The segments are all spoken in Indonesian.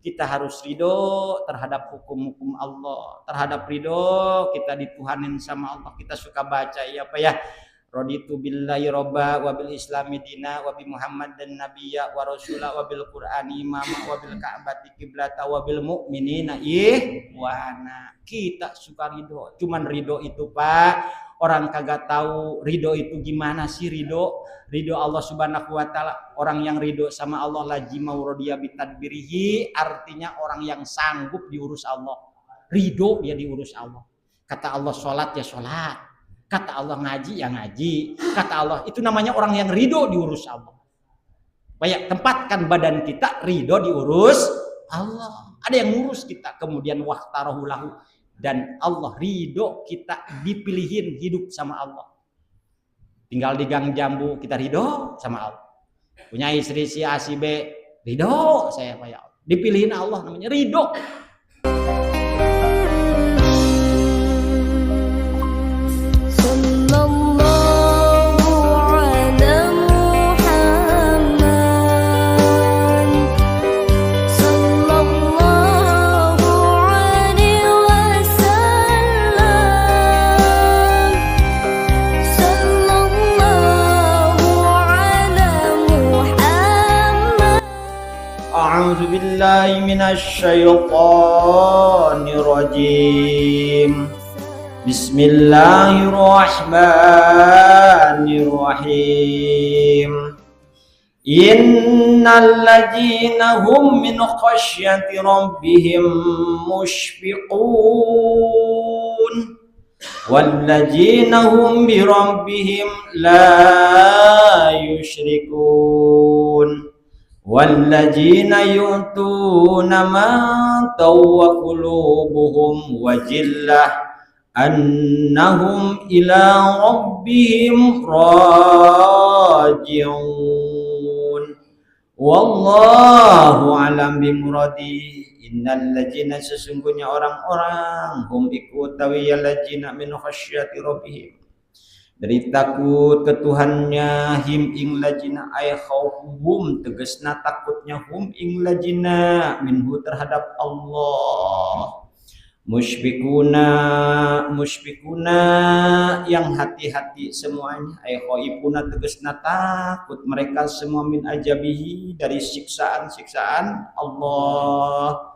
kita harus ridho terhadap hukum-hukum Allah, terhadap ridho kita dituhanin sama Allah. Kita suka baca ya apa ya, raditu billahi robba wa bil islami dina wa bi muhammadan nabiyya wa rasula wa bil qur'ani imama wa bil ka'bati qiblata wa bil mu'minina ihwana. Kita suka ridho, cuman ridho itu Pak, orang kagak tahu ridho itu gimana sih. Ridho Allah subhanahu wa ta'ala, orang yang ridho sama Allah lazimau rodiya bitadbirihi, artinya orang yang sanggup diurus Allah, ridho dia diurus Allah. Kata Allah sholat ya sholat, kata Allah ngaji ya ngaji, kata Allah, itu namanya orang yang ridho diurus Allah. Banyak tempatkan badan kita ridho diurus Allah, ada yang ngurus kita, kemudian waqtarahu lahu, dan Allah ridho kita dipilihin hidup sama Allah. Tinggal di Gang Jambu kita ridho sama Allah. Punya istri si A si B, ridho saya Pak ya Allah. Dipilihin Allah, namanya ridho. A'udzu billahi minasyaitonir rajim. Bismillahirrahmanirrahim. Innal ladzina hum min khasyati rabbihim mushfiqun wal ladzina hum bi rabbihim la yusyrikun walladzina yu'tuna ma tawwa qulubuhum wajillah annahum ila rabbihim raji'un wallahu alam bimuradi. Innal ladzina, sesungguhnya orang-orang, hum ikutawi ladzina min khasyati rabbihim, dari takut ke Tuhannya, him ing lajina ay khaufuhum, tegasna takutnya hum ing lajina minhu terhadap Allah, musyfikuna yang hati-hati semuanya, ay khaifuna tegasna takut mereka semua min ajabihi dari siksaan-siksaan Allah.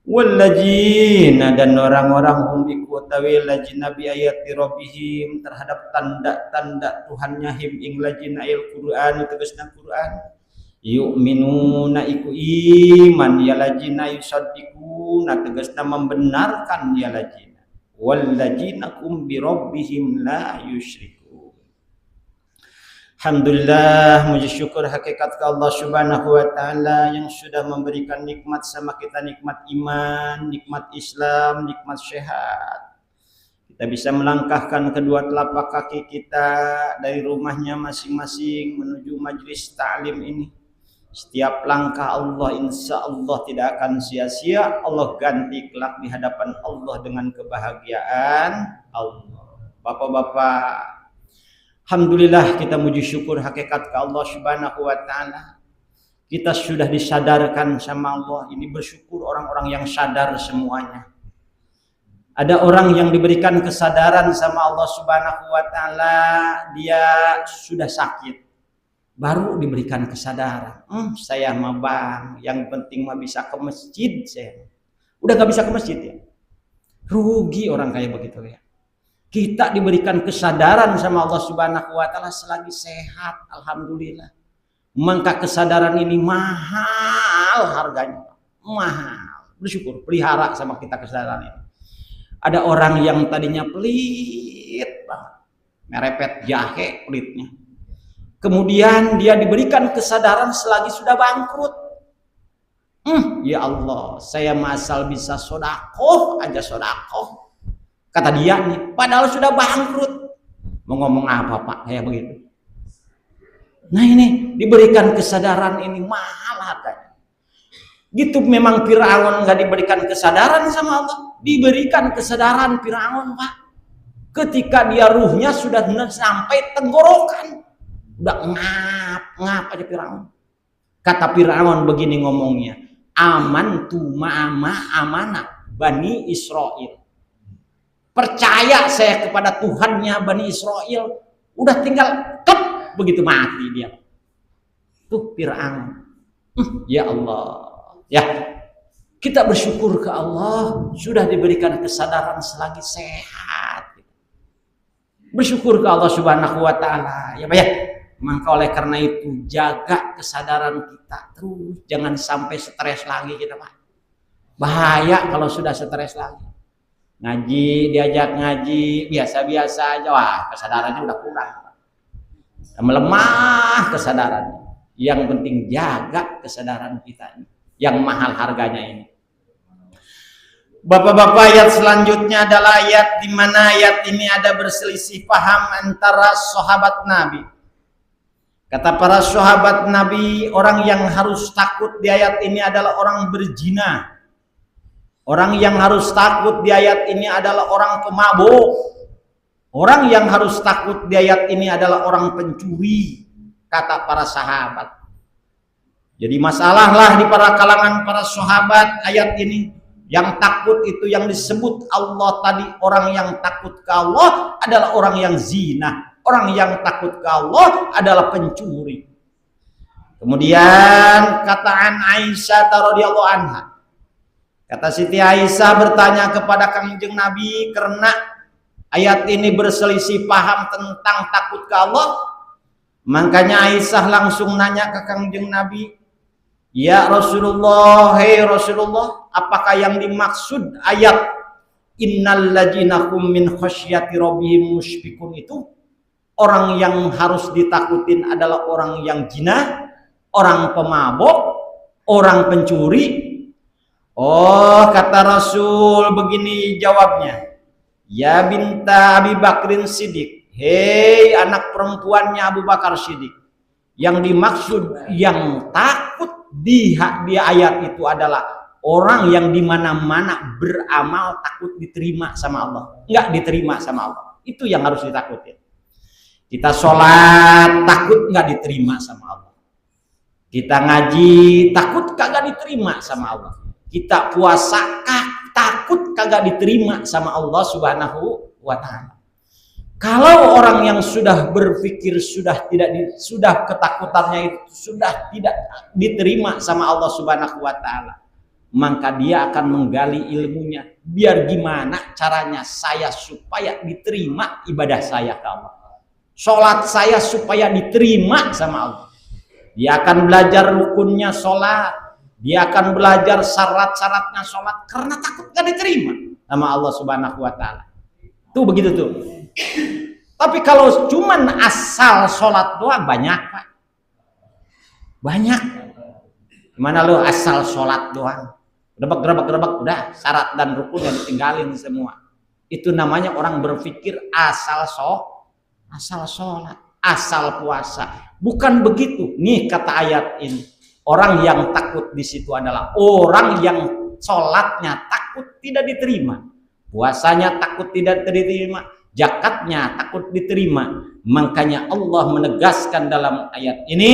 Walladzina, dan orang-orang hum ikutawi lajina bi ayati rabbihim terhadap tanda-tanda Tuhannya, him ing lajina il Qur'an tegasna Qur'an, yu'minuna iku iman ya lajina, yusaddiquna tegasna membenarkan ya lajina, walladzina hum bi rabbihim la yusyrikun. Alhamdulillah, muji syukur hakikat ke Allah subhanahu wa ta'ala yang sudah memberikan nikmat sama kita, nikmat iman, nikmat Islam, nikmat sehat. Kita bisa melangkahkan kedua telapak kaki kita dari rumahnya masing-masing menuju majelis ta'lim ini. Setiap langkah Allah insya Allah tidak akan sia-sia, Allah ganti kelak di hadapan Allah dengan kebahagiaan Allah. Bapak-bapak, alhamdulillah kita muji syukur hakikat ke Allah subhanahu wa ta'ala. Kita sudah disadarkan sama Allah. Ini bersyukur orang-orang yang sadar semuanya. Ada orang yang diberikan kesadaran sama Allah subhanahu wa ta'ala, dia sudah sakit, baru diberikan kesadaran. Saya mah bang, yang penting mah bisa ke masjid. Saya udah gak bisa ke masjid ya, rugi orang kayak begitu ya. Kita diberikan kesadaran sama Allah subhanahu wa ta'ala selagi sehat, alhamdulillah. Maka kesadaran ini mahal harganya, mahal. Bersyukur, pelihara sama kita kesadaran ini. Ada orang yang tadinya pelit banget, merepet jahe pelitnya. Kemudian dia diberikan kesadaran selagi sudah bangkrut. Ya Allah, saya masal bisa sodakoh aja sodakoh. Kata dia nih, padahal sudah bangkrut. Mau ngomong apa Pak? Kayak begitu. Nah ini diberikan kesadaran ini mahal harganya. Gitu memang Firaun nggak diberikan kesadaran sama Allah. Diberikan kesadaran Firaun Pak. Ketika dia ruhnya sudah sampai tenggorokan. Udah ngap aja Firaun. Kata Firaun begini ngomongnya. Amantu ma'ama amanah Bani Israel. Percaya saya kepada Tuhannya Bani Israel. Udah tinggal tek, begitu mati dia. Tuh Fir'aun. Ya Allah. Ya. Kita bersyukur ke Allah sudah diberikan kesadaran selagi sehat. Bersyukur ke Allah Subhanahu wa taala. Ya Pak ya. Maka oleh karena itu jaga kesadaran kita terus, jangan sampai stres lagi kita Pak. Bahaya kalau sudah stres lagi. Ngaji, diajak ngaji, biasa-biasa aja, wah kesadarannya udah kurang. Melemah kesadarannya. Yang penting jaga kesadaran kita ini, yang mahal harganya ini. Bapak-bapak, ayat selanjutnya adalah ayat di mana ayat ini ada berselisih paham antara sahabat Nabi. Kata para sahabat Nabi, orang yang harus takut di ayat ini adalah orang berzina. Orang yang harus takut di ayat ini adalah orang pemabuk. Orang yang harus takut di ayat ini adalah orang pencuri, kata para sahabat. Jadi masalahlah di para kalangan para sahabat ayat ini. Yang takut itu yang disebut Allah tadi, orang yang takut ke Allah adalah orang yang zina. Orang yang takut ke Allah adalah pencuri. Kemudian kata Aisyah radhiyallahu anha. Kata Siti Aisyah bertanya kepada Kangjeng Nabi karena ayat ini berselisih paham tentang takut ke Allah. Makanya Aisyah langsung nanya ke Kangjeng Nabi, "Ya Rasulullah, hei Rasulullah, apakah yang dimaksud ayat innal ladzina hum min khasyati rabbihim musyfiqun itu? Orang yang harus ditakutin adalah orang yang zina, orang pemabuk, orang pencuri." Oh, kata Rasul begini jawabnya. Ya binta Abi Bakrin Siddiq. Hei anak perempuannya Abu Bakar Siddiq. Yang dimaksud yang takut di ayat itu adalah orang yang dimana-mana beramal takut diterima sama Allah. Enggak diterima sama Allah. Itu yang harus ditakutin. Kita sholat takut enggak diterima sama Allah. Kita ngaji takut kagak diterima sama Allah. Kita puasa takut kagak diterima sama Allah Subhanahu wa taala. Kalau orang yang sudah berpikir sudah ketakutannya itu sudah tidak diterima sama Allah Subhanahu wa taala, maka dia akan menggali ilmunya. Biar gimana caranya saya supaya diterima ibadah saya ke Allah. Salat saya supaya diterima sama Allah. Dia akan belajar rukunnya salat. Dia akan belajar syarat-syaratnya sholat karena takut gak diterima sama Allah Subhanahu wa taala. Tuh begitu tuh. Tapi kalau cuman asal sholat doang banyak Pak. Banyak. Gimana lo asal sholat doang? Gerebek udah syarat dan rukun yang ditinggalin semua. Itu namanya orang berpikir asal sholat, asal puasa. Bukan begitu. Nih kata ayat ini. Orang yang takut di situ adalah orang yang sholatnya takut tidak diterima, puasanya takut tidak diterima, zakatnya takut diterima. Makanya Allah menegaskan dalam ayat ini,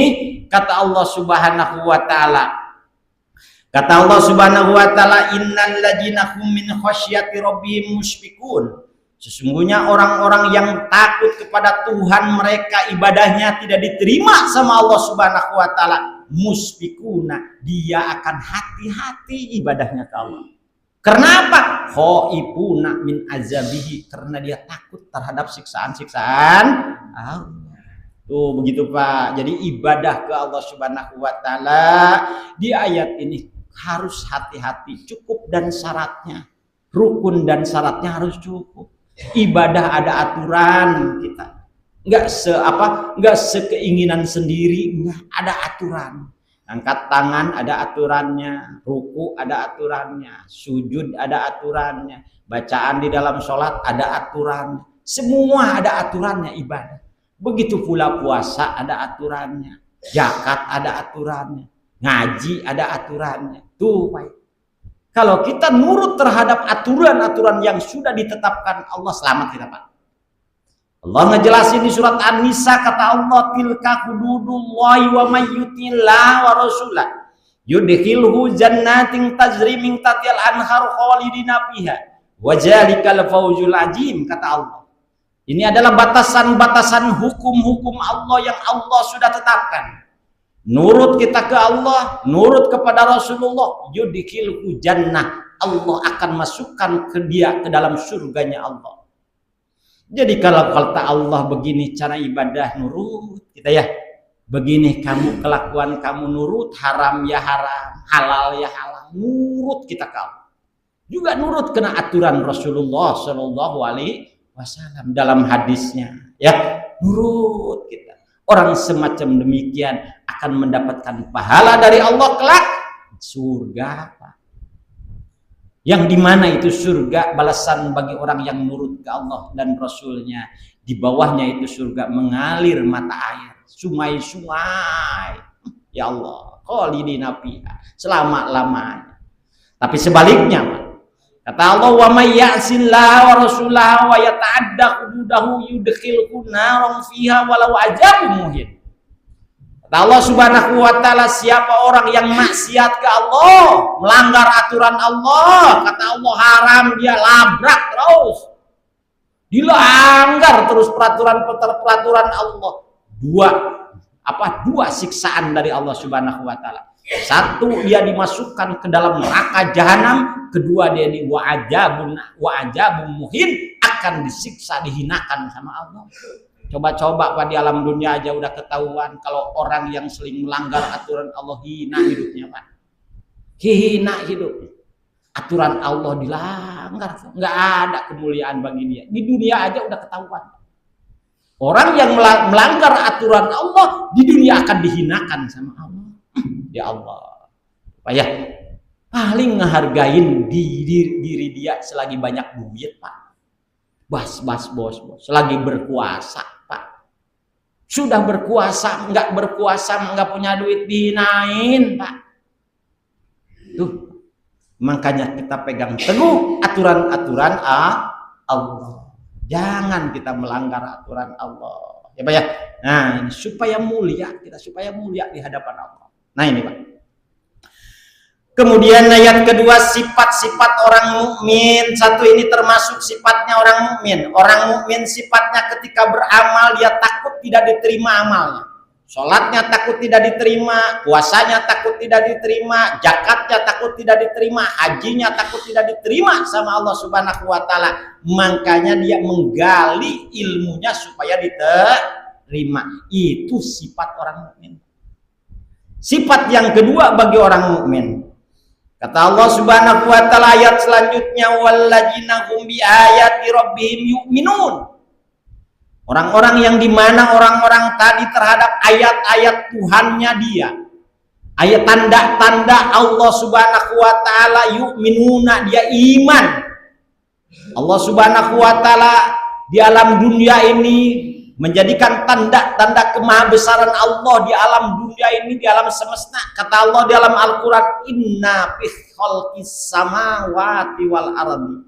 kata Allah Subhanahu wa taala, innal ladzina hum min khasyati rabbihim musyfiqun. Sesungguhnya orang-orang yang takut kepada Tuhan mereka ibadahnya tidak diterima sama Allah Subhanahu wa taala. Musyfiquna, dia akan hati-hati ibadahnya ke Allah. Kenapa? Khaifuna min azabihi, karena dia takut terhadap siksaan-siksaan Allah. Tuh begitu Pak. Jadi ibadah ke Allah Subhanahu wa taala di ayat ini harus hati-hati, cukup dan syaratnya. Rukun dan syaratnya harus cukup. Ibadah ada aturan kita. Enggak sekeinginan sendiri, enggak, ada aturan. Angkat tangan ada aturannya, ruku ada aturannya, sujud ada aturannya, bacaan di dalam sholat ada aturannya. Semua ada aturannya ibadah. Begitu pula puasa ada aturannya, zakat ada aturannya, ngaji ada aturannya. Tuh baik. Kalau kita nurut terhadap aturan-aturan yang sudah ditetapkan Allah, selamat kita Pak. Allah ngejelasin di surat An-Nisa, kata Allah, tilka hududullahi wa may yuti'illah wa rasulah yudkhilhu jannatin tajri min tahtiha al-anhar khalidina fiha wa dzalikal fawzul azim, kata Allah. Ini adalah batasan-batasan hukum-hukum Allah yang Allah sudah tetapkan. Nurut kita ke Allah, nurut kepada Rasulullah, yudkhilhu jannah, Allah akan masukkan ke dia ke dalam surganya Allah. Jadi kalau kata Allah begini cara ibadah, nurut kita ya. Begini kamu kelakuan kamu nurut, haram ya haram, halal ya halal, nurut kita kamu. Juga nurut kena aturan Rasulullah Shallallahu Alaihi Wasallam dalam hadisnya, ya nurut kita. Orang semacam demikian akan mendapatkan pahala dari Allah kelak surga. Yang dimana itu surga balasan bagi orang yang nurut ke Allah dan Rasulnya. Di bawahnya itu surga mengalir mata air, sungai-sungai. Ya Allah, khalidina fiha, selama-lamanya. Tapi sebaliknya, kata Allah, wa may ya'sillaha wa rasulahu wa yata'adda hududahu yudkhilhu naran fiha walau ajabun muhin. Kata Allah Subhanahu wa taala, siapa orang yang maksiat ke Allah, melanggar aturan Allah, kata Allah haram, dia labrak terus. Dilanggar terus peraturan Allah. Dua siksaan dari Allah Subhanahu wa taala. Satu, dia dimasukkan ke dalam neraka jahanam. Kedua, dia di wa'ajabun muhin, akan disiksa, dihinakan sama Allah. Coba-coba Pak, di alam dunia aja udah ketahuan kalau orang yang sering melanggar aturan Allah hina hidupnya Pak. Hina hidupnya. Aturan Allah dilanggar, nggak ada kemuliaan bagi dia. Di dunia aja udah ketahuan. Orang yang melanggar aturan Allah di dunia akan dihinakan sama Allah. Ya Allah, Pak ya, paling ngehargain diri dia selagi banyak duit Pak. Bos, selagi berkuasa Pak. Sudah berkuasa, nggak berkuasa, nggak punya duit, dihinain Pak. Tuh, makanya kita pegang teguh aturan-aturan Allah. Jangan kita melanggar aturan Allah. Ya Pak ya. Nah, ini supaya mulia kita, supaya mulia di hadapan Allah. Nah ini Pak. Kemudian ayat kedua, sifat-sifat orang mukmin. Satu, ini termasuk sifatnya orang mukmin. Orang mukmin sifatnya ketika beramal dia takut tidak diterima amalnya. Sholatnya takut tidak diterima, puasanya takut tidak diterima, zakatnya takut tidak diterima, hajinya takut tidak diterima sama Allah Subhanahu wa taala. Makanya dia menggali ilmunya supaya diterima. Itu sifat orang mukmin. Sifat yang kedua bagi orang mukmin, kata Allah Subhanahu wa taala ayat selanjutnya, walladzina hum bi ayati rabbihim yu'minun. Orang-orang yang dimana orang-orang tadi terhadap ayat-ayat Tuhannya dia, ayat tanda-tanda Allah Subhanahu wa taala, yu'minuna, dia iman. Allah Subhanahu wa taala di alam dunia ini menjadikan tanda-tanda kemahabesaran Allah di alam dunia ini, di alam semesta. Kata Allah di dalam Al-Quran, inna fi khalqis samawati wal ardi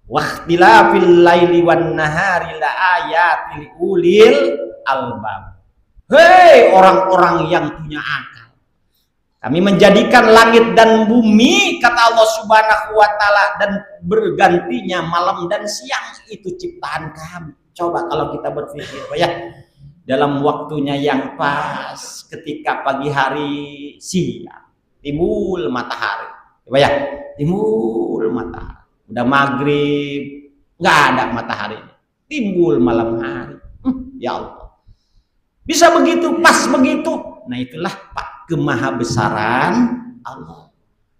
wa ikhtilafil laili wan nahari la ayatil ulil albab. Hei orang-orang yang punya akal, kami menjadikan langit dan bumi, kata Allah Subhanahu wa taala, dan bergantinya malam dan siang, itu ciptaan kami. Coba kalau kita berpikir ya, dalam waktunya yang pas, ketika pagi hari siang timbul matahari, ya, timbul matahari. Udah maghrib nggak ada matahari, timbul malam hari. Ya Allah, bisa begitu, pas begitu. Nah itulah Pak kemahabesaran Allah.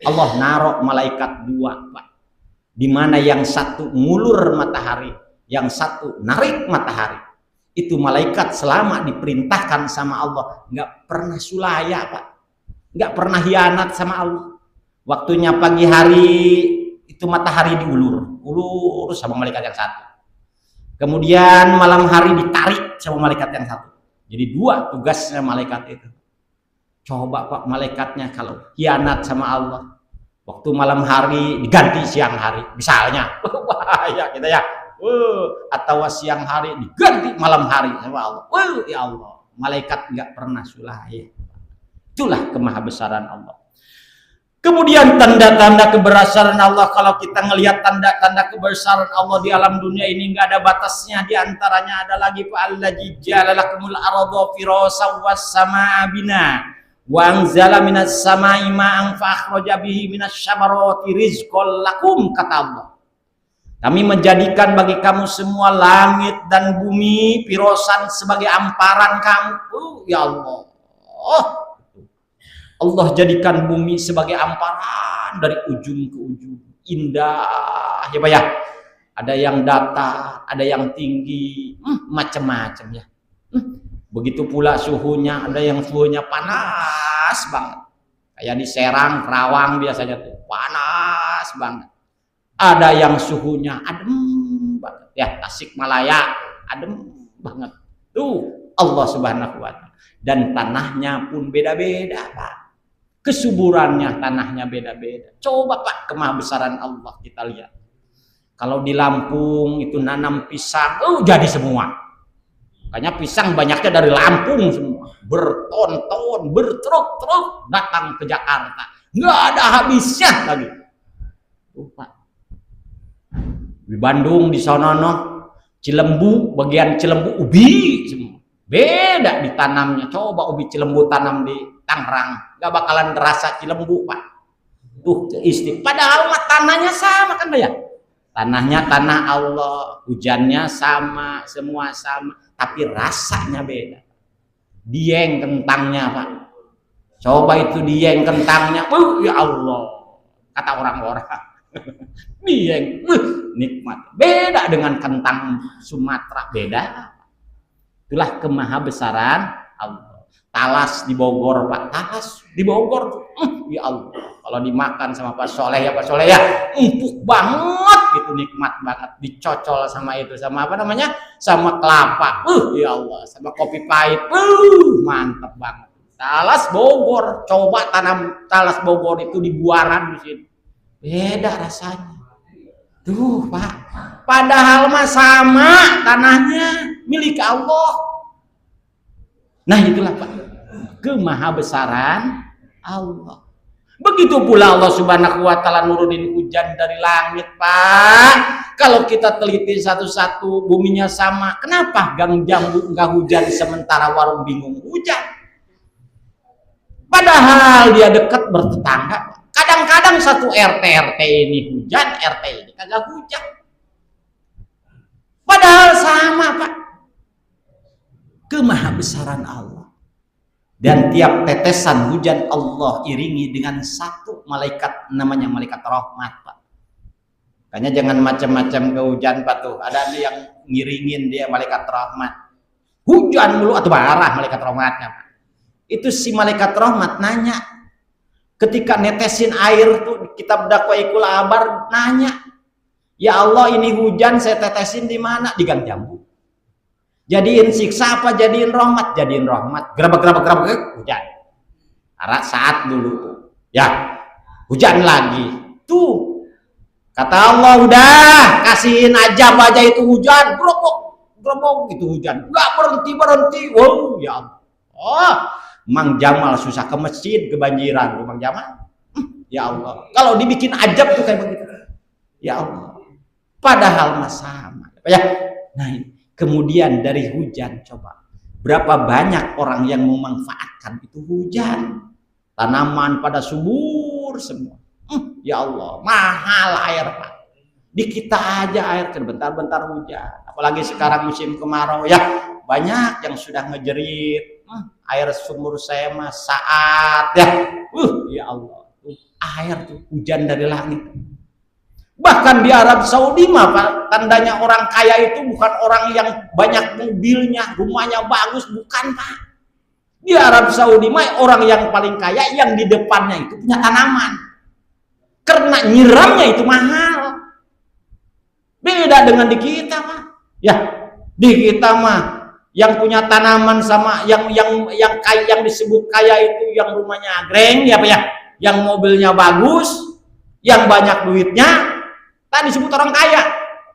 Allah naruh malaikat dua Pak, dimana yang satu ngulur matahari, yang satu narik matahari. Itu malaikat selama diperintahkan sama Allah nggak pernah sulaya Pak, nggak pernah hianat sama Allah. Waktunya pagi hari itu matahari diulur sama malaikat yang satu. Kemudian malam hari ditarik sama malaikat yang satu. Jadi dua tugasnya malaikat itu. Coba Pak, malaikatnya kalau hianat sama Allah, waktu malam hari diganti siang hari misalnya, bahaya kita ya. Atau siang hari diganti malam hari sama Allah. Ya Allah, malaikat nggak pernah sulaya. Itulah kemahabesaran Allah. Kemudian tanda-tanda kebesaran Allah, kalau kita ngelihat tanda-tanda kebesaran Allah di alam dunia ini nggak ada batasnya. Di antaranya ada lagi fa'alladzi ja'alakumul arda firasyan was samaa bina wa anzala minas samai ma'an fa akhraja bihi minasy syamarati rizqan lakum, kata Allah. Kami menjadikan bagi kamu semua langit dan bumi firasyan sebagai amparan kamu. Ya Allah. Allah jadikan bumi sebagai amparan dari ujung ke ujung. Indah ya Pak ya. Ada yang datar, ada yang tinggi, macam-macam ya. Begitu pula suhunya, ada yang suhunya panas banget. Kayak di Serang, Kerawang biasanya tuh panas banget. Ada yang suhunya adem banget. Ya, Tasikmalaya adem banget. Tuh Allah Subhanahu wa taala. Dan tanahnya pun beda-beda, Pak. Kesuburannya tanahnya beda-beda. Coba Pak, kemahabesaran Allah kita lihat. Kalau di Lampung itu nanam pisang, jadi semua. Makanya pisang banyaknya dari Lampung semua. Berton-ton, bertruk-truk datang ke Jakarta. Nggak ada habisnya lagi. Pak. Di Bandung, di sono, Cilembu, bagian Cilembu ubi semua. Beda ditanamnya. Coba ubi Cilembu tanam di Tangerang, gak bakalan terasa Cilembu, Pak. Tuh padahal tanahnya sama kan, Pak ya? Tanahnya tanah Allah, hujannya sama, semua sama, tapi rasanya beda. Dieng kentangnya, Pak. Coba itu dieng kentangnya, ya Allah, kata orang-orang. Dieng, nikmat. Beda dengan kentang Sumatera, beda. Itulah kemahabesaran Allah. Talas di Bogor, Pak. Talas di Bogor tuh. Ya Allah. Kalau dimakan sama Pak Soleh ya, Pak Soleh ya, empuk banget gitu, nikmat banget. Dicocol sama itu, sama apa namanya? Sama kelapa. Ya Allah, sama kopi pahit. Mantap banget. Talas Bogor. Coba tanam talas Bogor itu di Buaran di sini. Beda rasanya. Tuh, Pak. Padahal mah sama tanahnya milik Allah. Nah itulah Pak, kemahabesaran Allah. Begitu pula Allah Subhanahu wa taala nurunin hujan dari langit, Pak. Kalau kita teliti satu-satu, buminya sama. Kenapa Gang Jambu enggak hujan sementara Warung Bingung hujan? Padahal dia dekat bertetangga. Kadang-kadang satu RT ini hujan, RT ini kagak hujan. Padahal sama, Pak. Kemahabesaran Allah. Dan tiap tetesan hujan Allah iringi dengan satu malaikat, namanya malaikat rahmat, Pak. Makanya jangan macam-macam ke hujan, Pak, tuh. Ada yang ngiringin dia malaikat rahmat. Hujan mulu atau marah malaikat rahmatnya, Pak. Itu si malaikat rahmat nanya. Ketika netesin air tuh kitab Dakwaiqul Abar nanya, "Ya Allah, ini hujan saya tetesin di mana?" Di Gang Jambu. Jadiin siksa apa jadiin rahmat? Jadiin rahmat. Gerabak hujan. Karena saat dulu ya hujan lagi. Tuh kata Allah, udah kasihin aja itu hujan. Gerobok itu hujan. Enggak berhenti. Wow, ya Allah. Oh, Mang Jamal susah ke masjid kebanjiran, Mang Jamal. Ya Allah. Kalau dibikin ajab tuh kayak begitu. Ya Allah. Padahal mah sama. Ya. Nah, kemudian dari hujan, coba berapa banyak orang yang memanfaatkan itu hujan. Tanaman pada subur semua. Ya Allah, mahal air, Pak. Di kita aja air bentar-bentar hujan. Apalagi sekarang musim kemarau ya, banyak yang sudah ngejerit. Air sumur saya mah saat ya. Ya Allah, air tuh hujan dari langit. Bahkan di Arab Saudi mah, Pak, tandanya orang kaya itu bukan orang yang banyak mobilnya, rumahnya bagus, bukan, Pak. Di Arab Saudi mah orang yang paling kaya yang di depannya itu punya tanaman. Karena nyiramnya itu mahal. Beda dengan di kita, Pak. Ya, di kita mah yang punya tanaman sama yang kaya, yang disebut kaya itu yang rumahnya agreng ya, Pak ya. Yang mobilnya bagus, yang banyak duitnya, tadi disebut orang kaya.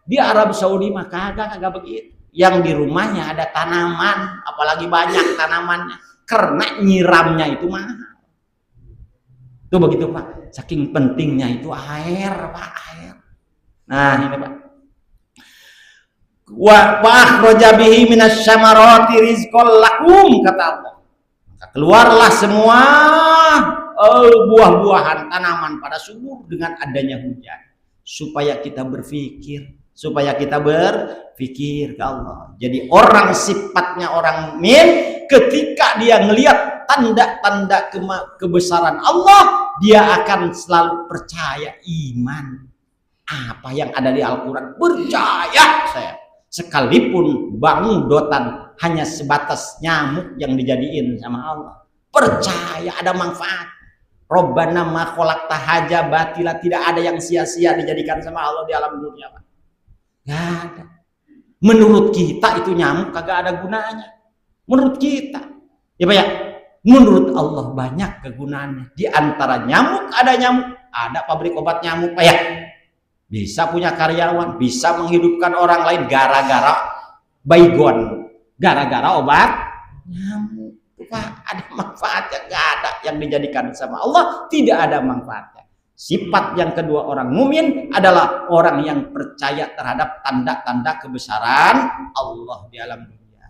Di Arab Saudi mah kagak begitu. Yang di rumahnya ada tanaman, apalagi banyak tanamannya, karena nyiramnya itu mahal. Tuh begitu Pak, saking pentingnya itu air Pak, air. Nah ini Pak. Wa akhraja bihi minas syamarati rizqal lakum, kata Allah. Maka keluarlah semua buah-buahan tanaman pada subur dengan adanya hujan, supaya kita berpikir ke Allah. Jadi orang sifatnya orang mukmin ketika dia ngelihat tanda-tanda kebesaran Allah, dia akan selalu percaya, iman apa yang ada di Al-Quran, percaya saya. Sekalipun bangdotan hanya sebatas nyamuk yang dijadiin sama Allah, percaya ada manfaat. Robbana ma khalaqta haja batila, tidak ada yang sia-sia dijadikan sama Allah di alam dunia Pak. Gak ada. Menurut kita itu nyamuk kagak ada gunanya. Menurut kita, ya Pak ya. Menurut Allah banyak kegunaannya. Di antara nyamuk, ada pabrik obat nyamuk Pak ya. Bisa punya karyawan, bisa menghidupkan orang lain gara-gara baygon, gara-gara obat nyamuk. Pak, ada manfaatnya? Gak ada. Yang dijadikan sama Allah tidak ada manfaatnya. Sifat yang kedua orang mukmin adalah orang yang percaya terhadap tanda-tanda kebesaran Allah di alam dunia.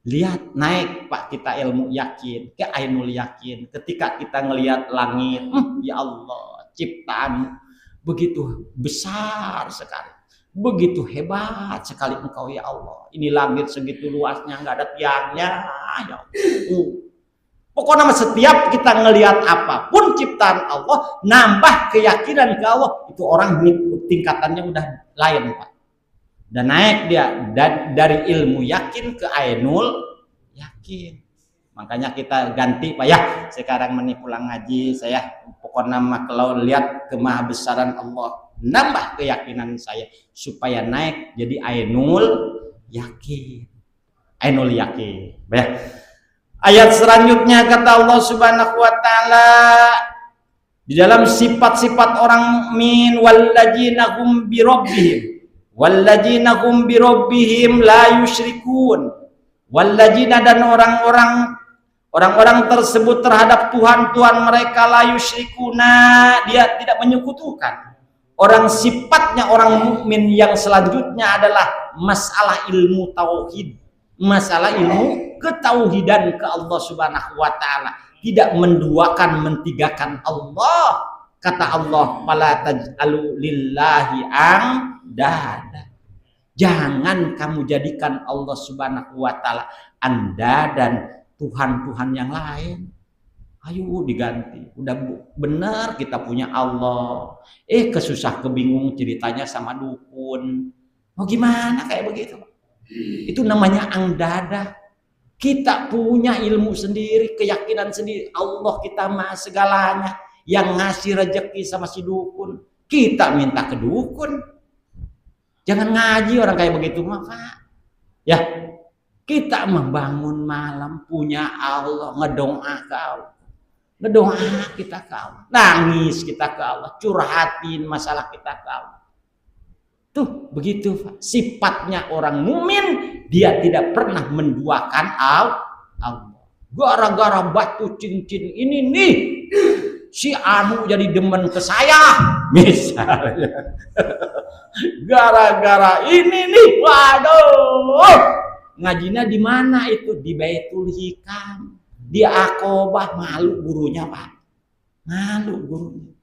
Lihat naik Pak, kita ilmu yakin, ke ainul yakin. Ketika kita ngelihat langit, ya Allah, ciptaan begitu besar sekali, begitu hebat sekali Engkau ya Allah. Ini langit segitu luasnya, nggak ada tiangnya ya Allah. Pokoknya setiap kita ngelihat apapun ciptaan Allah, nambah keyakinan ke Allah, itu orang tingkatannya udah lain Pak. Dan naik dia dari ilmu yakin ke ainul yakin. Makanya kita ganti Pak ya. Sekarang pulang ngaji saya pokoknya kalau lihat kemahabesaran Allah, nambah keyakinan saya supaya naik jadi ainul yakin. Ainul yakin. Ya. Ayat selanjutnya kata Allah Subhanahu wa taala di dalam sifat-sifat orang mukmin, walladzina hum bi rabbihim la yusyrikun. Walladzina, dan orang-orang tersebut terhadap Tuhan mereka la yusyrikuna, dia tidak menyekutukan. Orang sifatnya orang mukmin yang selanjutnya adalah masalah ilmu tauhid, masalah ilmu ketauhidan ke Allah Subhanahu wa taala, tidak menduakan mentigakan Allah. Kata Allah, fala taj'alu lillahi andada. Jangan kamu jadikan Allah Subhanahu wa taala andadan, Tuhan-Tuhan yang lain. Ayo diganti. Udah benar kita punya Allah. Kesusah kebingung ceritanya sama dukun. Mau gimana kayak begitu? Itu namanya andada. Kita punya ilmu sendiri, keyakinan sendiri. Allah kita mah segalanya. Yang ngasih rezeki sama si dukun, kita minta ke dukun. Jangan ngaji orang kayak begitu mah Pak. Ya, kita membangun malam punya Allah, ngedoa ke Allah. Ngedoa kita ke Allah. Nangis kita ke Allah, curhatin masalah kita ke Allah. Tuh begitu Pak. Sifatnya orang mukmin, dia tidak pernah menduakan Allah. Gara-gara batu cincin ini nih, si Anu jadi demen ke saya, misalnya. Gara-gara ini nih, waduh, ngajinya di mana itu? Di Baitul Hikam, di Aqobah. Malu gurunya Pak, malu gurunya.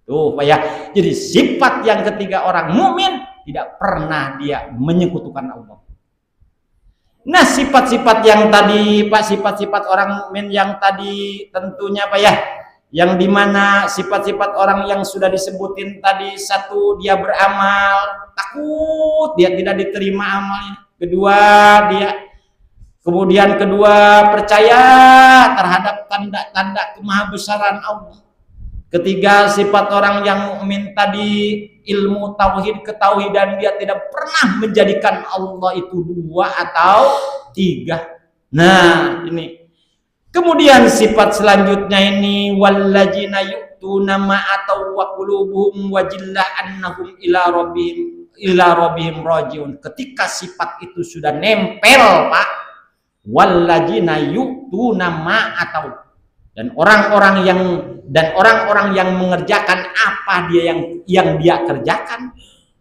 Tuh Pak ya. Jadi sifat yang ketiga orang mukmin, tidak pernah dia menyekutukan Allah. Nah sifat-sifat yang tadi Pak, sifat-sifat orang mukmin yang tadi tentunya Pak ya, yang dimana sifat-sifat orang yang sudah disebutin tadi, satu dia beramal takut dia tidak diterima amalnya, kemudian kedua percaya terhadap tanda-tanda kemahabesaran Allah, ketiga sifat orang yang mukmin tadi ilmu tauhid, ketauhidan, dia tidak pernah menjadikan Allah itu dua atau tiga. Nah ini. Kemudian sifat selanjutnya ini, walladzina yu'tuna ma atau wa qulubuhum wajillah annahum ila rabbihim rajiun. Ketika sifat itu sudah nempel Pak, walladzina yu'tuna ma atau, Dan orang-orang yang mengerjakan apa yang dia kerjakan,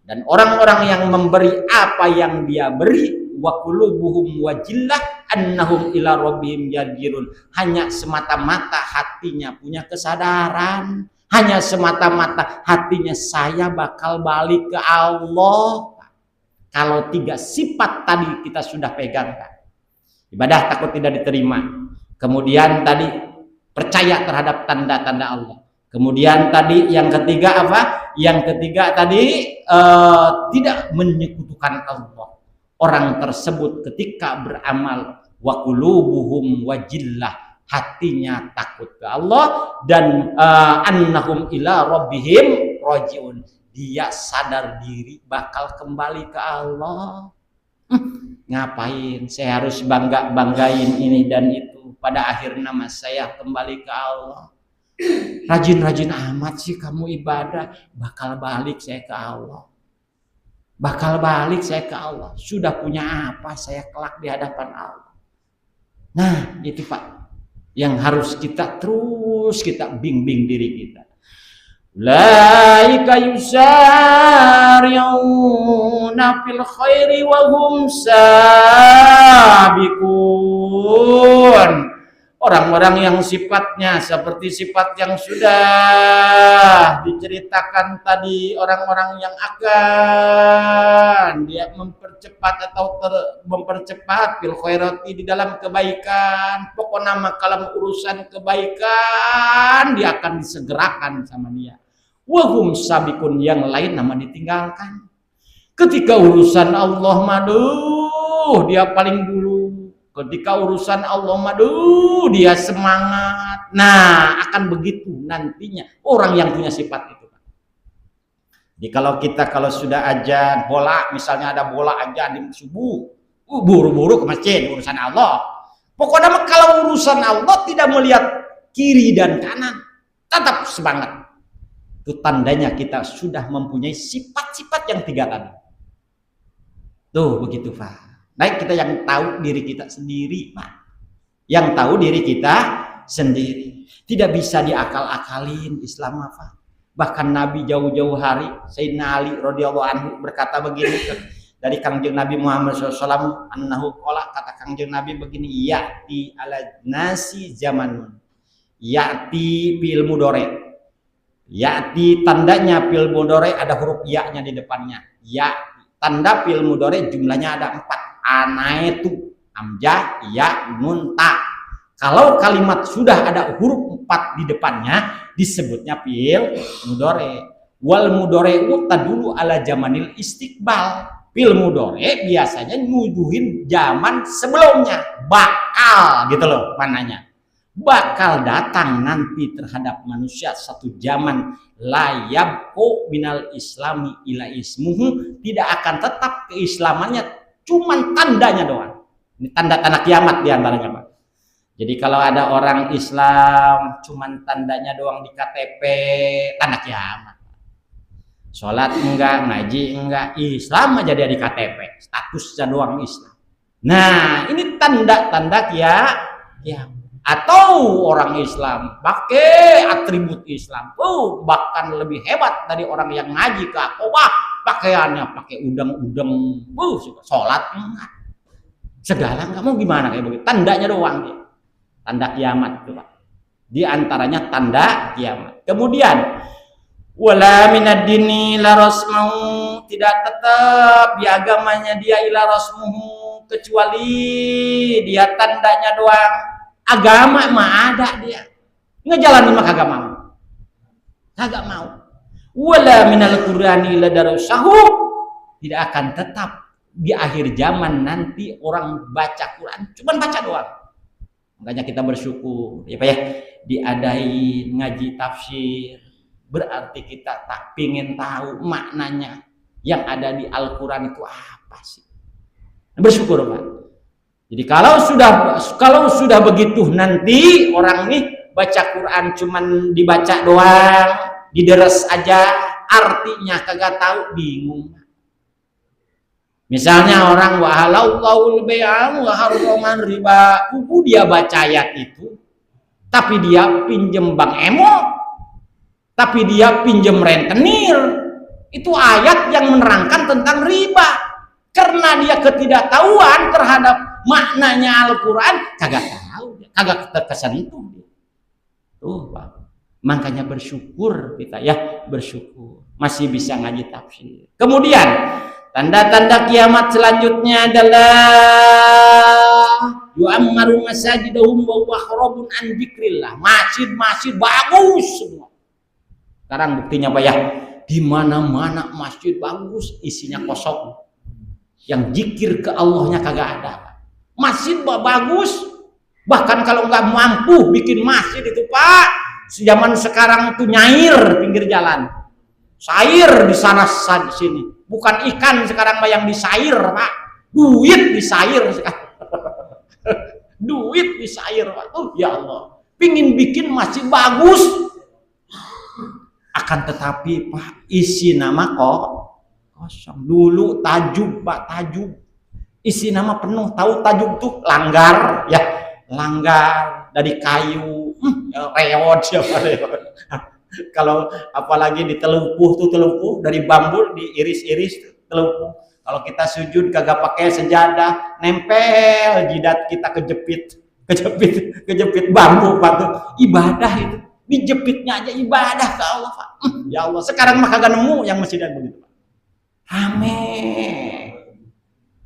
dan orang-orang yang memberi apa yang dia beri, wa qulubuhum wajillah annahum ila rabbihim yarji'un. Hanya semata-mata hatinya punya kesadaran, hanya semata-mata hatinya saya bakal balik ke Allah. Kalau 3 sifat tadi kita sudah pegang, ibadah takut tidak diterima, kemudian tadi percaya terhadap tanda-tanda Allah, kemudian tadi yang ketiga apa? Yang ketiga tadi tidak menyekutukan Allah. Orang tersebut ketika beramal wa qulubuhum wajillah, hatinya takut ke Allah, dan annahum ila rabbihim rajiun, dia sadar diri bakal kembali ke Allah. Ngapain saya harus banggain ini dan itu, pada akhirnya mas saya kembali ke Allah. Rajin-rajin amat sih kamu ibadah, bakal balik saya ke Allah. Bakal balik saya ke Allah. Sudah punya apa saya kelak di hadapan Allah. Nah, itu Pak, yang harus kita terus kita bimbing diri kita. Laika yusari'una fil khairi wa hum sabiqun. Orang-orang yang sifatnya seperti sifat yang sudah diceritakan tadi, orang-orang yang akan dia mempercepat atau mempercepat fil khairati, di dalam kebaikan. Pokoknya kalau urusan kebaikan dia akan disegerakan sama dia. Wahum sabikun, yang lain nama ditinggalkan. Ketika urusan Allah maduh dia paling dulu. Ketika urusan Allah madu dia semangat. Nah, akan begitu nantinya orang yang punya sifat itu. Jadi kalau sudah aja bola, misalnya ada bola aja di subuh, buru-buru ke masjid, urusan Allah. Pokoknya kalau urusan Allah tidak melihat kiri dan kanan, tetap semangat. Itu tandanya kita sudah mempunyai sifat-sifat yang 3 tadi. Tuh begitu Pak. Baik, kita yang tahu diri kita sendiri, Pak. Yang tahu diri kita sendiri. Tidak bisa diakal-akalin Islam apa. Bahkan Nabi jauh-jauh hari, Sayyidina Ali radhiyallahu anhu berkata begini dari Kangjeng Nabi Muhammad SAW, annahu qala, kata Kangjeng Nabi begini, ya'ti ala nasi zamanun, ya'ti fil mudhari. Ya'ti tandanya fil mudhari ada huruf ya-nya di depannya. Ya, tanda fil mudhari jumlahnya ada 4. Anaitu, amjah, ya, nun, ta. Kalau kalimat sudah ada huruf 4 di depannya, disebutnya fi'il mudhari. Wal mudhari tadulu ala zamanil istiqbal. Fi'il mudhari biasanya nuduhin zaman sebelumnya, bakal gitu loh mananya. Bakal datang nanti terhadap manusia satu zaman, la yabqu minal islami ila ismuhu, tidak akan tetap keislamannya, cuman tandanya doang. Ini tanda-tanda kiamat diantaranya Pak. Jadi kalau ada orang Islam cuman tandanya doang di KTP, tanda kiamat. Sholat enggak, ngaji enggak, Islam aja dia di KTP, statusnya doang Islam. Nah ini tanda-tanda kiamat. Atau orang Islam pakai atribut Islam, bahkan lebih hebat dari orang yang ngaji ke akobah. Pakaiannya pakai udang-udang, sholat enggak, segala enggak, mau gimana kayak begitu, tandanya doang dia. Tanda kiamat itu Pak. Di antaranya tanda kiamat. Kemudian wala minad dini la rasmuhu, tidak tetap di agamanya dia ila rasmuhu, kecuali dia tandanya doang. Agama mah ada dia, ngejalanin mah kagak mau. Wala minal qur'ani la darasahu, tidak akan tetap di akhir zaman nanti orang baca Quran cuman baca doang. Makanya kita bersyukur ya Pak ya, diadain ngaji tafsir, berarti kita tak pingin tahu maknanya yang ada di Al-Quran itu apa sih. Bersyukur Pak. Jadi kalau sudah begitu nanti orang nih baca Quran cuman dibaca doang, dideres aja, artinya kagak tahu, bingung. Misalnya orang wa halallahu al-bai'a wa harrama riba, dia baca ayat itu tapi dia pinjem bank emo, tapi dia pinjem rentenir. Itu ayat yang menerangkan tentang riba. Karena dia ketidaktahuan terhadap maknanya Al-Quran, kagak tahu, kagak terkesentuh. Tuh, Pak. Makanya bersyukur kita ya, bersyukur masih bisa ngaji tafsir. Kemudian tanda-tanda kiamat selanjutnya adalah yu'ammaru masajidahum wa huwa kharabun an dzikrillah. Masjid-masjid bagus semua. Sekarang buktinya Pak ya, di mana-mana masjid bagus, isinya kosong. Yang zikir ke Allahnya kagak ada. Masjid bagus, bahkan kalau nggak mampu bikin masjid itu Pak, zaman sekarang tuh nyair pinggir jalan, sair di sana sini, bukan ikan sekarang mah yang disair Pak, duit disair sekarang. Duit disair Pak. Ya Allah, pingin bikin masjid bagus, akan tetapi Pak isi nama kosong. Dulu tajub Pak, tajub isi nama penuh. Tahu tajub tuh langgar ya, langgar dari kayu, rewot siapa rewot. Kalau apalagi di telupuh tuh, telupuh dari bambu diiris-iris telupuh. Kalau kita sujud kagak pakai sejadah, nempel jidat kita kejepit bambu Pak tuh. Ibadah itu dijepitnya aja ibadah ke Allah Pak. Ya Allah, sekarang mah kagak nemu yang masjid begitu Pak. Amin.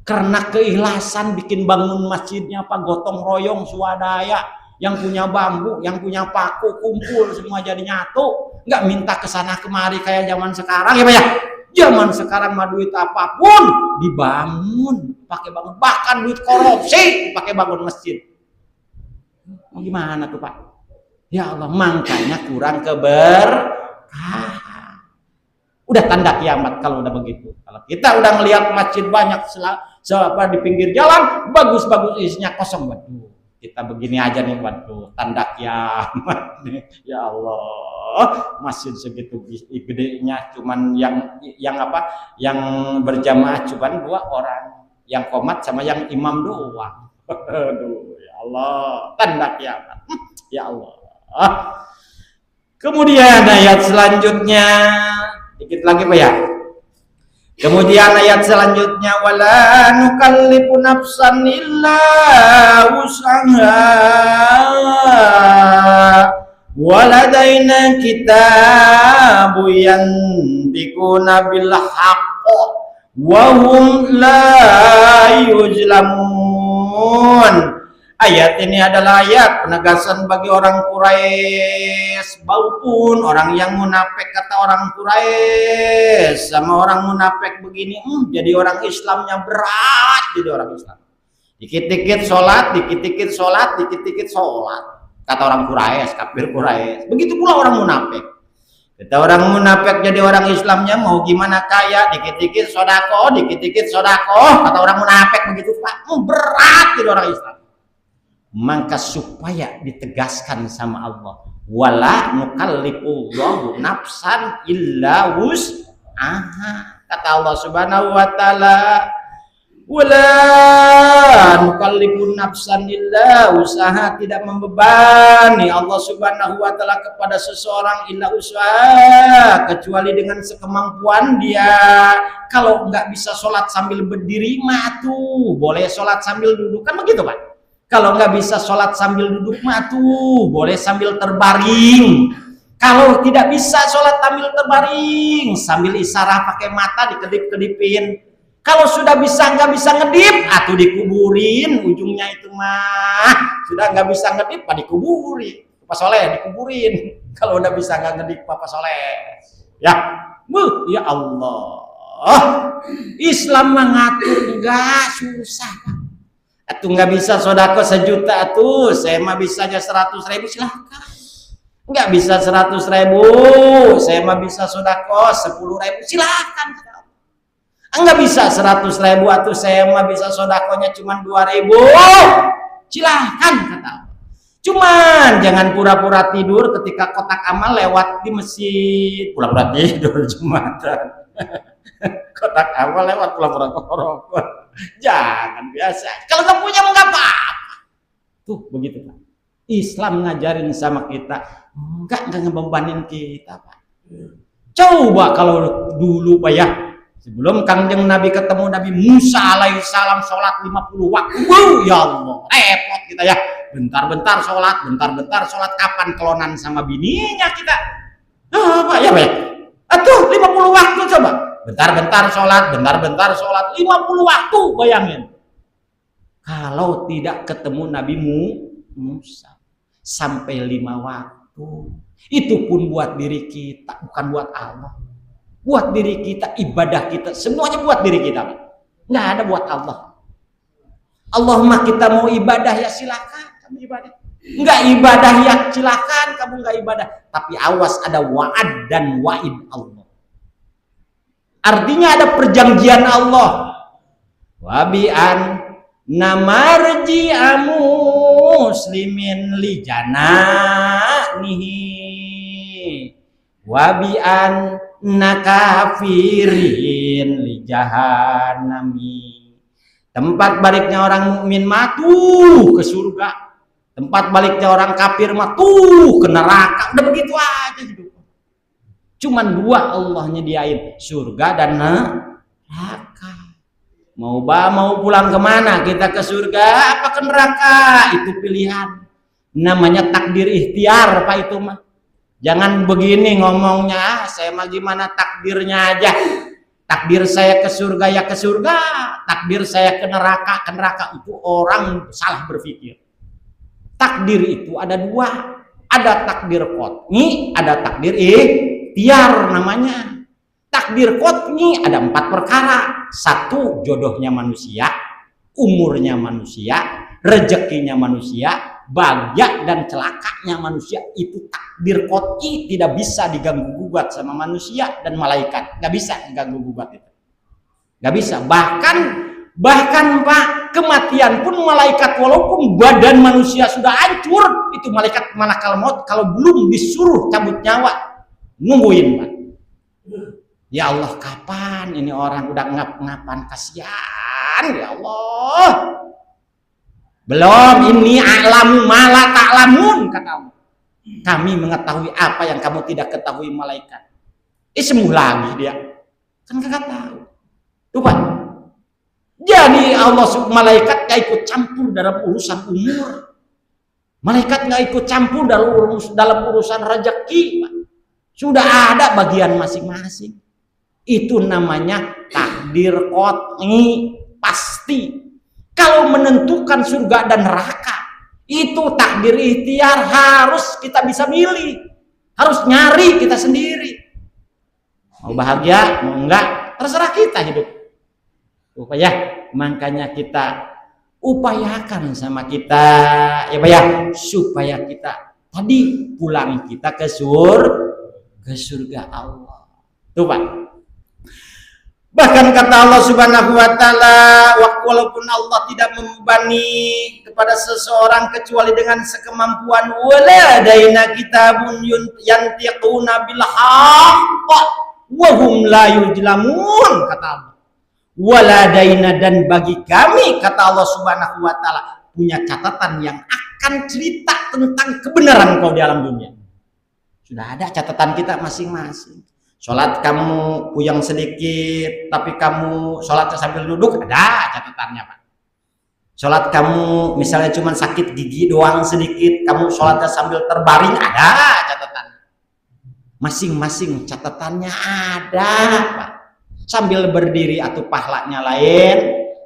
Karena keikhlasan bikin bangun masjidnya Pak, gotong royong swadaya, yang punya bambu, yang punya paku kumpul semua jadi nyatu, nggak minta kesana kemari kayak zaman sekarang ya Pak ya. Zaman sekarang mah duit apapun dibangun, pakai bangun, bahkan duit korupsi dipakai bangun masjid. Mau gimana tuh Pak? Ya Allah, makanya kurang keberkahan. Udah tanda kiamat kalau udah begitu. Kalau kita udah melihat masjid banyak di pinggir jalan, bagus-bagus isinya kosong, waduh, kita begini aja nih, waduh, tanda kiamat nih. Ya Allah, masjid segitu gedenya cuman yang apa? Yang berjamaah cuman 2 orang, yang qomat sama yang imam doang. Aduh, ya Allah, tanda kiamat. Ya Allah. Kemudian ayat selanjutnya, dikit lagi Pak ya. Kemudian ayat selanjutnya, wala nukallifu nafsan illa wus'aha waladaina kitabun yantiquna bil haqq wa hum la yuzlamun. Ayat ini adalah ayat penegasan bagi orang Quraisy maupun orang yang munafik. Kata orang Quraisy sama orang munafik begini, jadi orang Islamnya berat, jadi orang Islam. Dikit-dikit sholat, dikit-dikit sholat, dikit-dikit sholat. Kata orang Quraisy, kafir Quraisy. Begitu pula orang munafik. Kata orang munafik jadi orang Islamnya mau gimana kaya, dikit-dikit sodako, dikit-dikit sodako. Kata orang munafik begitu Pak, berat jadi orang Islam. Maka supaya ditegaskan sama Allah, wala nukallifullahu nafsan illa wus'aha. Kata Allah Subhanahu wa taala, wala nukallifun nafsan illa wus'aha, tidak membebani Allah Subhanahu wa taala kepada seseorang illa wus'aha, kecuali dengan sekemampuan dia. Kalau nggak bisa sholat sambil berdiri mah tuh boleh sholat sambil duduk, kan begitu Pak. Kalau nggak bisa sholat sambil duduk mah tuh boleh sambil terbaring. Kalau tidak bisa sholat sambil terbaring, sambil isyarat pakai mata dikedip-kedipin. Kalau sudah bisa nggak bisa ngedip, atuh dikuburin ujungnya itu mah. Sudah nggak bisa ngedip, pak dikuburin. Pak Soleh dikuburin. Kalau udah bisa nggak ngedip, Pak Soleh. Ya, ya Allah. Islam mengatur nggak susah. Atuh nggak bisa sodako 1 juta tuh, saya mah bisanya 100.000, silahkan. Nggak bisa 100.000, saya mah bisa sodako 10.000, silahkan. Nggak bisa 100.000 atuh, saya mah bisa sodakonya cuma 2.000, silahkan kata. Cuman jangan pura-pura tidur ketika kotak amal lewat di masjid, pura-pura tidur Jumatan. Kotak amal lewat pura-pura korokor. Jangan, biasa. Kalau nggak punya mau nggak apa-apa. Tuh begitu Pak. Islam ngajarin sama kita, enggak ngebebanin kita, Pak. Coba kalau dulu, Pak ya, sebelum Kangjeng Nabi ketemu Nabi Musa alaihissalam sholat 50 waktu, ya Allah, repot kita ya. Bentar-bentar sholat, kapan kelonan sama bininya kita? Pak ya, Pak ya. Atuh 50 waktu coba. Bentar-bentar sholat, 50 waktu, bayangin. Kalau tidak ketemu Nabi Musa sampai 5 waktu, itu pun buat diri kita, bukan buat Allah. Buat diri kita, ibadah kita, semuanya buat diri kita. Nggak ada buat Allah. Allahumma kita mau ibadah ya silakan kamu ibadah. Nggak ibadah ya silakan kamu nggak ibadah. Tapi awas, ada wa'ad dan wa'id Allah. Artinya ada perjanjian Allah. Wabi'an namarji'a muslimin li jananihi wabi'an nakafirin li jahannami. Tempat baliknya orang mukmin matuh ke surga, tempat baliknya orang kafir matuh ke neraka. Udah begitu aja hidup. Cuman 2 Allah nyediain, surga dan neraka. Mau pulang kemana? Kita ke surga apa ke neraka? Itu pilihan. Namanya takdir ikhtiar, Pak, itu mah. Jangan begini ngomongnya, saya mah gimana takdirnya aja. Takdir saya ke surga ya ke surga, takdir saya ke neraka. Itu orang salah berpikir. Takdir itu ada 2. Ada takdir qot'i, ada takdir ikhtiar namanya. Takdir qot'i ada 4 perkara. 1, jodohnya manusia, umurnya manusia, rezekinya manusia, bahagia dan celakanya manusia. Itu takdir qot'i, tidak bisa diganggu gugat sama manusia dan malaikat. Nggak bisa diganggu gugat itu. Nggak bisa. Bahkan Pak, kematian pun malaikat, walaupun badan manusia sudah hancur, itu malaikat malakal maut kalau belum disuruh cabut nyawa, nungguin, Pak. Ya Allah, kapan ini orang udah ngap-ngapan, kasihan ya Allah. Belum, ini a'lamu ma la ta'lamun, kata Allah. Kami mengetahui apa yang kamu tidak ketahui, malaikat. Sembuh lagi dia. Kan kagak tahu. Tuh, Pak. Jadi Allah malaikat gak ikut campur dalam urusan umur. Malaikat gak ikut campur dalam urusan rezeki, Pak. Sudah ada bagian masing-masing. Itu namanya takdir qot'i, pasti. Kalau menentukan surga dan neraka, itu takdir ikhtiar, harus kita bisa milih, harus nyari kita sendiri. Mau bahagia, mau enggak, terserah kita hidup. Makanya kita upayakan sama kita, ya Pak ya, supaya kita tadi pulang kita ke surga Allah. Tuh Pak. Bahkan kata Allah Subhanahu wa taala, walaupun Allah tidak membebani kepada seseorang kecuali dengan sekemampuan, waladaina kitabun yantiquna bil haqq wa hum la yuzlamun, kata Allah. Waladaina, dan bagi kami, kata Allah Subhanahu wa taala, punya catatan yang akan cerita tentang kebenaran kau di alam dunia. Sudah ada catatan kita masing-masing. Sholat kamu puyeng sedikit, tapi kamu sholatnya sambil duduk, ada catatannya, Pak. Sholat kamu misalnya cuma sakit gigi doang sedikit, kamu sholatnya sambil terbaring, ada catatannya. Masing-masing catatannya ada, Pak. Sambil berdiri atau pahlanya lain,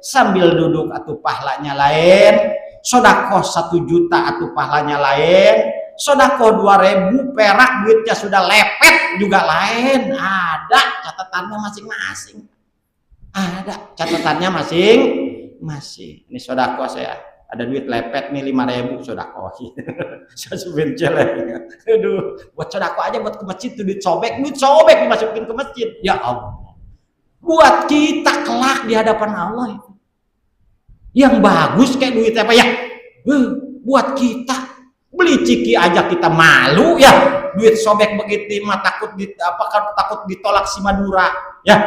sambil duduk atau pahlanya lain, sodakoh 1 juta atau pahlanya lain, sodakoh 2.000 perak duitnya sudah lepet juga lain. Ada catatannya masing-masing. Ada catatannya masing-masing. Ini sodakoh saya ada duit lepet nih 5.000 sodakoh. Saya sebencel ya. Aduh, buat sodakoh aja, buat ke masjid tuh duit sobek dimasukin ke masjid. Ya Allah. Buat kita kelak di hadapan Allah itu. Yang bagus kayak duit apa ya? Buat kita beli ciki aja kita malu ya. Duit sobek begitu mah takut ditolak si Madura ya.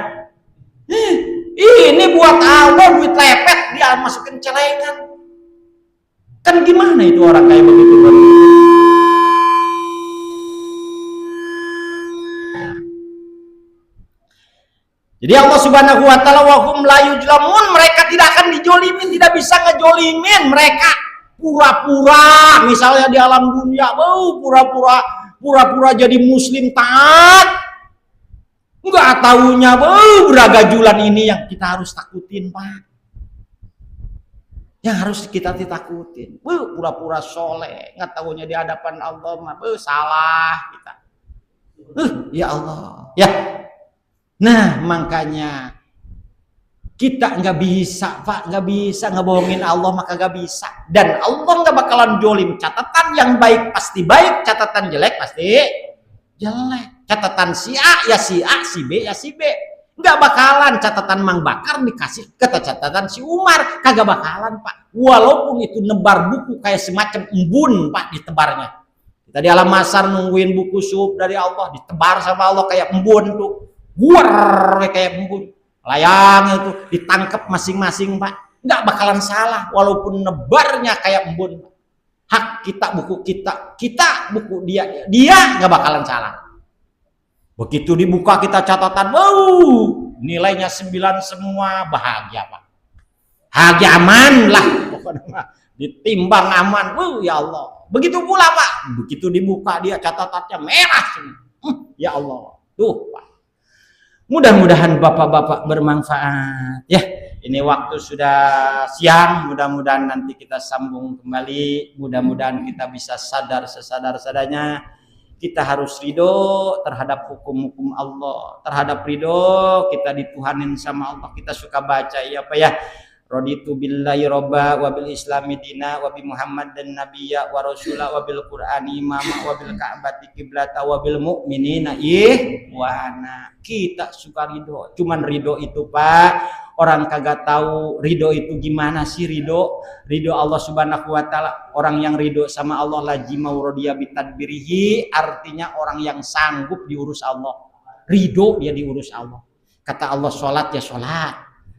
Ini buat Allah duit lepet dia masukin celengan. Kan gimana itu orang kayak begitu? Jadi Allah Subhanahu wa taala wa hum la yujlamun, mereka tidak akan dijolimin, tidak bisa ngejolimin mereka. Pura-pura misalnya di alam dunia, pura-pura jadi muslim taat. Enggak tahunya beragajulan ini yang kita harus takutin, Pak. Yang harus kita ditakutin. Pura-pura soleh, enggak tahunya di hadapan Allah mah salah kita. Ya Allah, ya. Nah, makanya kita nggak bisa, Pak, nggak bisa ngebohongin Allah, maka nggak bisa. Dan Allah nggak bakalan jolim. Catatan yang baik pasti baik, catatan jelek pasti jelek. Catatan si A ya si A, si B ya si B. Nggak bakalan catatan Mang Bakar dikasih ke catatan si Umar, kagak bakalan, Pak. Walaupun itu nebar buku kayak semacam embun, Pak, ditebarnya. Kita di alam masar nungguin buku sup dari Allah, ditebar sama Allah kayak embun tuh. Buar kayak embun, layang itu ditangkap masing-masing, Pak. Nggak bakalan salah walaupun nebarnya kayak embun. Hak kita, buku kita buku dia nggak bakalan salah. Begitu dibuka kita catatan, nilainya 9 semua, bahagia, Pak. Bahagia, aman lah, ditimbang aman, ya Allah. Begitu pula, Pak, begitu dibuka dia catatannya merah semua, ya Allah, tuh, Pak. Mudah-mudahan Bapak-bapak bermanfaat ya. Ini waktu sudah siang, mudah-mudahan nanti kita sambung kembali. Mudah-mudahan kita bisa sadar sesadar-sadarnya kita harus ridho terhadap hukum-hukum Allah, terhadap ridho kita dituhanin sama Allah. Kita suka baca ya Pak ya, raditu billahi robba wa bil islami dina wa bi muhammadan nabiyya wa rasula wa bil qur'ani imama wa bil ka'bati qiblata wa bil mu'minina ihwana. Kita suka ridho, cuman ridho itu, Pak, orang kagak tahu ridho itu gimana sih. Ridho Allah Subhanahu wa taala, orang yang ridho sama Allah lazimau radiya bitadbirihi, artinya orang yang sanggup diurus Allah. Ridho dia diurus Allah. Kata Allah sholat ya sholat,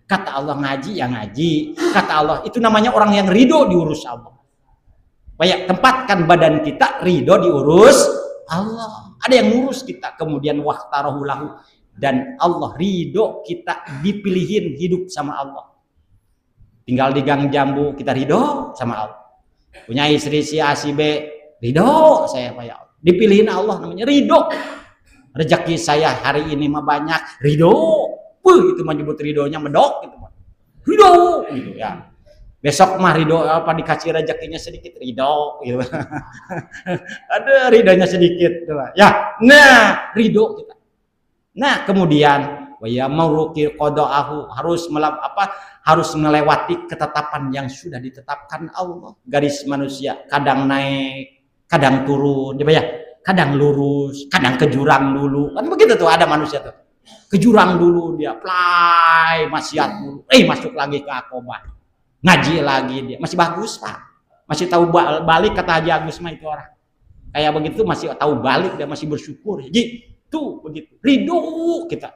kata Allah ngaji ya ngaji, kata Allah itu namanya orang yang ridho diurus Allah. Kayak tempatkan badan kita ridho diurus Allah. Ada yang ngurus kita, kemudian waqtarahu lahu, dan Allah ridho kita dipilihin hidup sama Allah. Tinggal di gang jambu kita ridho sama Allah. Punya istri si A si B, ridho saya Pak ya Allah. Dipilihin Allah, namanya ridho. Rezeki saya hari ini mah banyak, ridho. Itu menyebut ridhonya medok gitu, Pak. Ridho gitu ya. Besok mah ridho apa dikasih rezekinya sedikit, ridho gitu. Ada ridhonya sedikit tuh, ya. Nah, ridho kita. Nah, kemudian ya mauruqi qada'ahu, harus melewati ketetapan yang sudah ditetapkan Allah. Garis manusia kadang naik, kadang turun, ya kadang lurus, kadang ke jurang dulu. Kan begitu tuh, ada manusia tuh. Ke jurang dulu dia, play, maksiat dulu. Masuk lagi ke akobah. Ngaji lagi dia. Masih bagus, Pak. Masih tahu balik, kata Haji Agus mah itu orang. Kayak begitu masih tahu balik, dia masih bersyukur. Jadi tuh begitu. Ridho kita.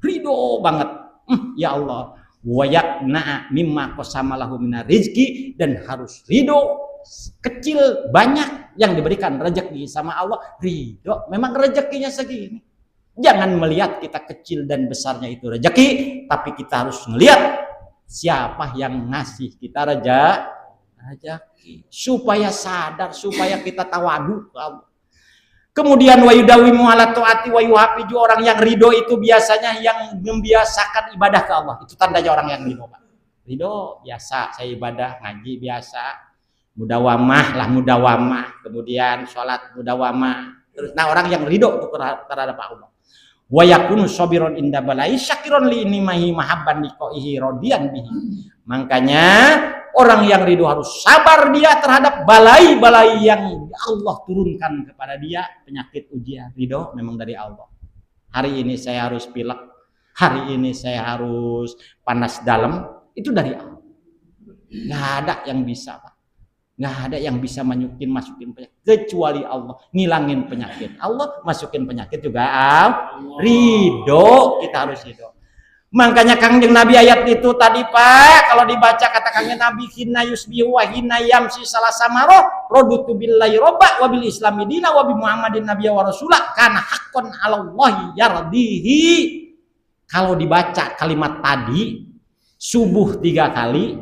Ridho banget. Ya Allah. Wa yakna mimma qasamalahu minar rizki, dan harus ridho kecil banyak yang diberikan rezeki sama Allah. Ridho. Memang rezekinya segini. Jangan melihat kita kecil dan besarnya itu rezeki, tapi kita harus melihat siapa yang ngasih kita rezeki, supaya sadar, supaya kita tawadu. Kemudian wa yudawimu ala taati wa yuhafiju, orang yang ridho itu biasanya yang membiasakan ibadah ke Allah. Itu tandanya orang yang ridho, Pak. Ridho biasa, saya ibadah ngaji biasa, mudawamah, kemudian sholat mudawamah. Nah, orang yang ridho terhadap Allah. Wa yakunu sabiron inda balai syakiron li nimahi mahabban liqaihi radiyan bihi. Makanya orang yang ridho harus sabar dia terhadap balai-balai yang Allah turunkan kepada dia, penyakit ujian. Ridho memang dari Allah. Hari ini saya harus pilek, hari ini saya harus panas dalam, itu dari Allah. Nggak ada yang bisa, Pak. Nggak ada yang bisa masukin penyakit kecuali Allah. Ngilangin penyakit Allah, masukin penyakit juga Allah. Ridho, kita harus ridho. Makanya Kangjeng Nabi ayat itu tadi Pak, kalau dibaca kata Kangjeng Nabi hina yusbihu wa hina yamsi salah samaroh rodutu billahi robba wa bil islami dina wa bi muhammadin nabiyya wa rasulah kana haqqan 'alallahi yardihi. Kalau dibaca kalimat tadi subuh 3 kali,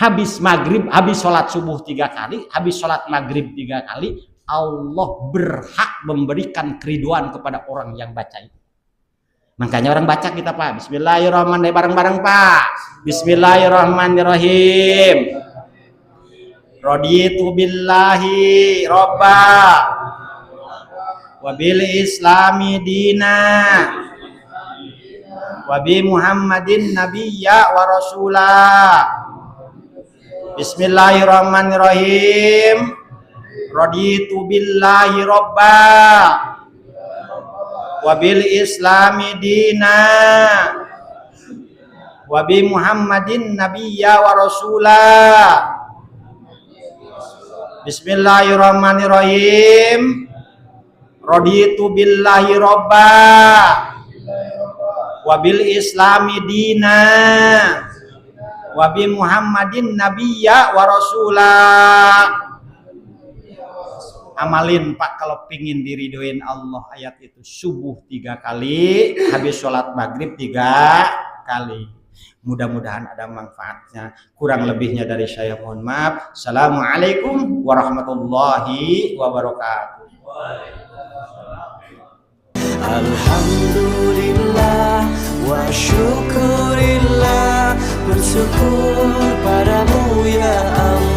habis maghrib, habis sholat subuh 3 kali, habis sholat maghrib 3 kali, Allah berhak memberikan keriduan kepada orang yang baca itu. Makanya orang baca kita Pak, bismillahirrahmanirrahim, bareng-bareng Pak. Bismillahirrahmanirrahim. Raditu billahi robba wa bil islami dina wa bi muhammadin nabiyya wa rasulah. Bismillahirrahmanirrahim. Raditu billahi robba wabil islami dina wabi muhammadin nabiyya wa rasulah. Bismillahirrahmanirrahim. Raditu billahi robba wabil islami dina wabi muhammadin nabiyya wa rasulah. Amalin Pak kalau pingin diridoin Allah ayat itu subuh 3 kali, habis sholat maghrib 3 kali. Mudah-mudahan ada manfaatnya. Kurang lebihnya dari saya mohon maaf. Assalamualaikum warahmatullahi wabarakatuh. Alhamdulillah wa syukurillah, bersyukur padamu ya Allah.